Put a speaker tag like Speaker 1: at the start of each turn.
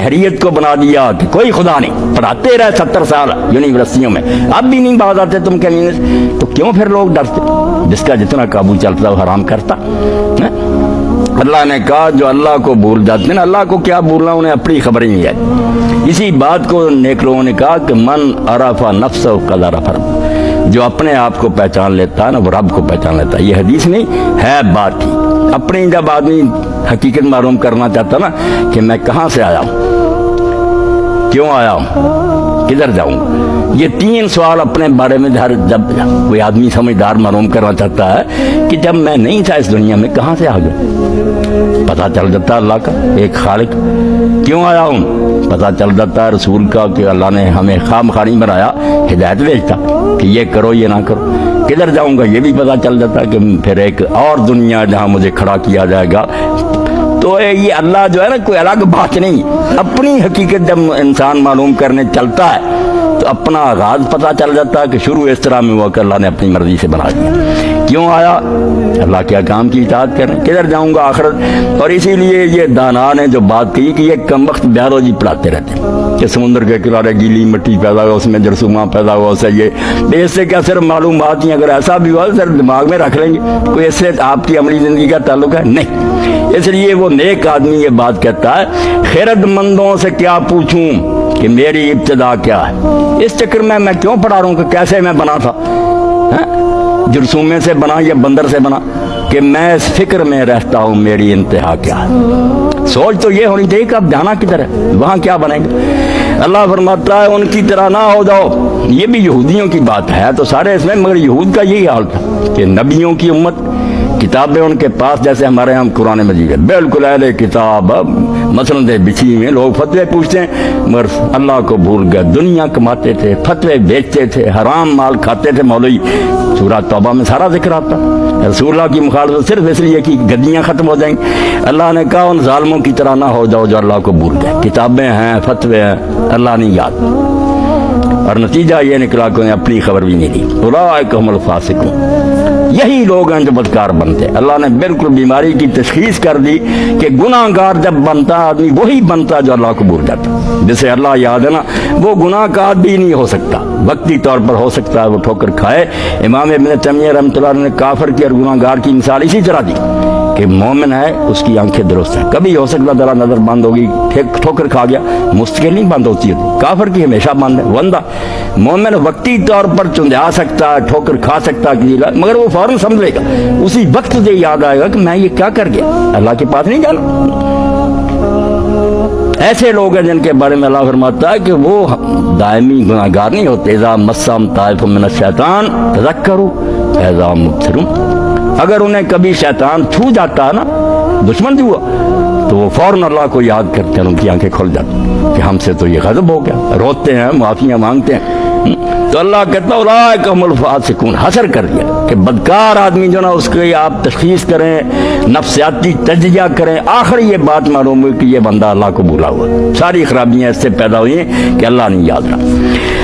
Speaker 1: शरीयत को बना दिया कि कोई खुदा नहीं, पढ़ाते रहे 70 साल यूनिवर्सिटियों में, अब भी नहीं बात आते तुम कहीं, तो क्यों फिर लोग डरते? जिसका जितना काबू चलता वो हराम करता है? अल्लाह ने कहा जो अल्लाह को भूल जाते हैं, अल्लाह को क्या भूलना, उन्हें अपनी खबर ही नहीं है। इसी बात को नेक लोगों ने कहा कि मन अरफा नफ्स कद अरफा, जो अपने आप को पहचान लेता है ना वो रब को पहचान लेता है। ये हदीस नहीं है, बात ही अपनी। जब आदमी हकीकत मालूम करना चाहता ना कि मैं कहाँ से आया हूँ, क्यों आया हूँ, किधर जाऊँ, ये 3 सवाल अपने बारे में जब कोई आदमी समझदार मालूम करना चाहता है कि जब मैं नहीं था इस दुनिया में कहाँ से आ गया, पता चल जाता अल्लाह का एक खालिक। क्यों आया हूँ, पता चल जाता है रसूल का कि अल्लाह ने हमें खामखानी बनाया, हिदायत भेजता कि ये करो ये ना करो। किधर जाऊँगा ये भी पता चल जाता कि फिर एक और दुनिया जहाँ मुझे खड़ा किया जाएगा। तो ये अल्लाह जो है ना कोई अलग बात नहीं, अपनी हकीकत जब इंसान मालूम करने चलता है तो अपना आगाज पता चल जाता है कि शुरू इस तरह में हुआ कि अल्लाह ने अपनी मर्जी से बना दिया। क्यों आया, अल्लाह के काम की इताअत करने, किधर जाऊंगा आखिरत। और इसीलिए ये दाना ने जो बात कही कि ये कमबख्त बायोलॉजी पढ़ाते रहते हैं कि समुद्र के किनारे गीली मिट्टी पैदा हुआ, उसमें जरसूमा पैदा हुआ, उससे ये इससे क्या सिर्फ मालूम बात नहीं, अगर ऐसा भी हुआ सिर्फ दिमाग में रख लेंगे, कोई इससे आपकी अमली जिंदगी का ताल्लुक है नहीं। इसलिए वो नेक आदमी ये बात कहता है खैरतमंदों से क्या पूछूं कि मेरी इब्तिदा क्या है। इस चक्कर में मैं क्यों पढ़ा रहा हूँ कि कैसे मैं बना था, जरसूमे से बना या बंदर से बना, कि मैं इस फिक्र में रहता हूँ मेरी इंतहा क्या है। सोच तो ये होनी चाहिए कि अब जाना किधर है, वहाँ क्या बनेगा। अल्लाह फरमाता है उनकी तरह ना हो जाओ। ये भी यहूदियों की बात है तो सारे इसमें, मगर यहूद का यही हाल था कि नबियों की उम्मत, किताबें उनके पास जैसे हमारे यहाँ कुरान मजीद है, बिल्कुल अहले किताब मसलन बिछी हुई, लोग फतवे पूछते हैं मगर अल्लाह को भूल गए, दुनिया कमाते थे, फतवे बेचते थे, हराम माल खाते थे। मौलवी सूरह तौबा में सारा जिक्र आता, रसूलुल्लाह की मुखालफत सिर्फ इसलिए कि गद्दियाँ खत्म हो जाएंगी। अल्लाह ने कहा उन जालिमों की तरह ना हो जाओ जो अल्लाह को भूल गए, किताबें हैं, फतवे हैं, अल्लाह नहीं याद, और नतीजा ये निकला कि उन्हें अपनी खबर भी नहीं दी। उलाइका हुमुल फासिकून, यही लोग हैं जो बदकार बनते। अल्लाह ने बिल्कुल बीमारी की तशखीस कर दी कि गुनाहगार जब बनता आदमी वही बनता जो अल्लाह को भूल जाता। जिसे अल्लाह याद है ना वो गुनाहगार भी नहीं हो सकता, वक्ती तौर पर हो सकता है वो ठोकर खाए। इमाम इब्न तैमिया रहमतुल्लाह ने काफिर की और गुनाहगार की मिसाल इसी तरह दी कि मोमिन है उसकी आंखें दुरुस्त है, कभी हो सकता जरा नजर बंद होगी, ठोकर खा गया, मुस्तकिल नहीं बंद होती है, काफिर की हमेशा बंद है। वंदा मोमिन वक्ती तौर पर चुंधा सकता है, ठोकर खा सकता है, मगर वो फौरन समझ लेगा, उसी वक्त मुझे याद आएगा कि मैं ये क्या कर गया, अल्लाह के पास नहीं जाना। ऐसे लोग हैं जिनके बारे में अल्लाह फरमाता है कि वो दायमी गुनाहगार नहीं होते। इज़ा मस्सम ताइफुम मिनश शैतान तज़क्करू फ़इज़ा मुब्सिरून, अगर उन्हें कभी शैतान छू जाता है ना, दुश्मन हुआ, तो वो फौरन अल्लाह को याद करते हैं, उनकी आंखें खुल जाती कि हमसे तो ये गज़ब हो गया, रोते हैं, माफियाँ मांगते हैं। तो अल्लाह कहता उलाइका हुमुल फासिकून, हसर कर दिया कि बदकार आदमी जो ना उसकी आप तशखीस करें, नफ्सियाती तज्जिया करें, आखिर ये बात मालूम हुई कि ये बंदा अल्लाह को भूला हुआ, सारी खराबियाँ इससे पैदा हुई हैं कि अल्लाह नहीं याद रहा।